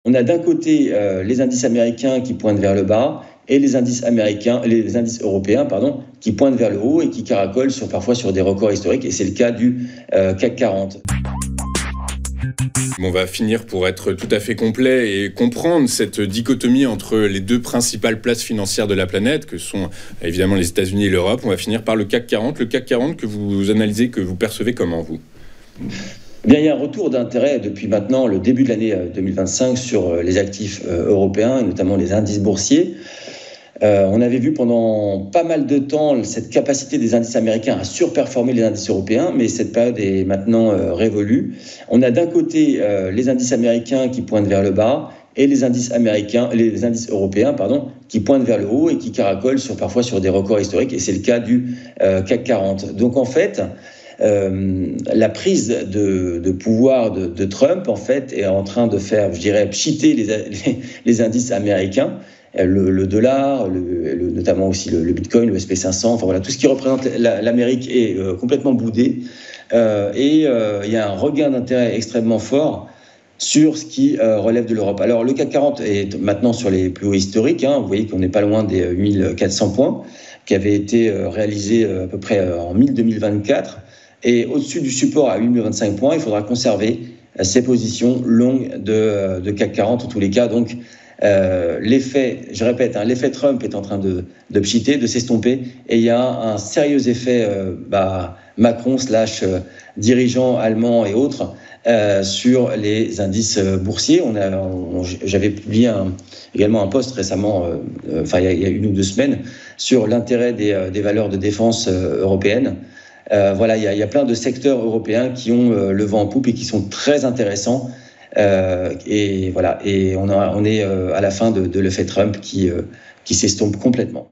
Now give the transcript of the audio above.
On a d'un côté les indices américains qui pointent vers le bas et les indices européens qui pointent vers le haut et qui caracolent parfois sur des records historiques. Et c'est le cas du CAC 40. On va finir pour être tout à fait complet et comprendre cette dichotomie entre les deux principales places financières de la planète, que sont évidemment les États-Unis et l'Europe. On va finir par le CAC 40. Le CAC 40 que vous analysez, que vous percevez comment, vous ? Bien, il y a un retour d'intérêt depuis maintenant le début de l'année 2025 sur les actifs européens, et notamment les indices boursiers. On avait vu pendant pas mal de temps cette capacité des indices américains à surperformer les indices européens, mais cette période est maintenant révolue. On a d'un côté les indices américains qui pointent vers le bas et les indices européens qui pointent vers le haut et qui caracolent parfois sur des records historiques, et c'est le cas du CAC 40. Donc en fait, la prise de pouvoir de Trump en fait est en train de faire, je dirais, pchiter les indices américains, le dollar, notamment aussi le Bitcoin, le SP 500, enfin voilà, tout ce qui représente l'Amérique est complètement boudé, et il y a un regain d'intérêt extrêmement fort sur ce qui relève de l'Europe. Alors le CAC 40 est maintenant sur les plus hauts historiques, vous voyez qu'on n'est pas loin des 1400 points qui avaient été réalisés à peu près en 2024. Et au-dessus du support à 8025 points, il faudra conserver ces positions longues de CAC 40 en tous les cas. Donc l'effet, je répète, l'effet Trump est en train de pchiter, de s'estomper, et il y a un sérieux effet Macron / dirigeants allemands et autres sur les indices boursiers. J'avais publié également un post récemment, il y a 1 ou 2 semaines, sur l'intérêt des valeurs de défense européennes. Voilà, il y a plein de secteurs européens qui ont le vent en poupe et qui sont très intéressants. Et voilà, et on est à la fin de l'effet Trump qui s'estompe complètement.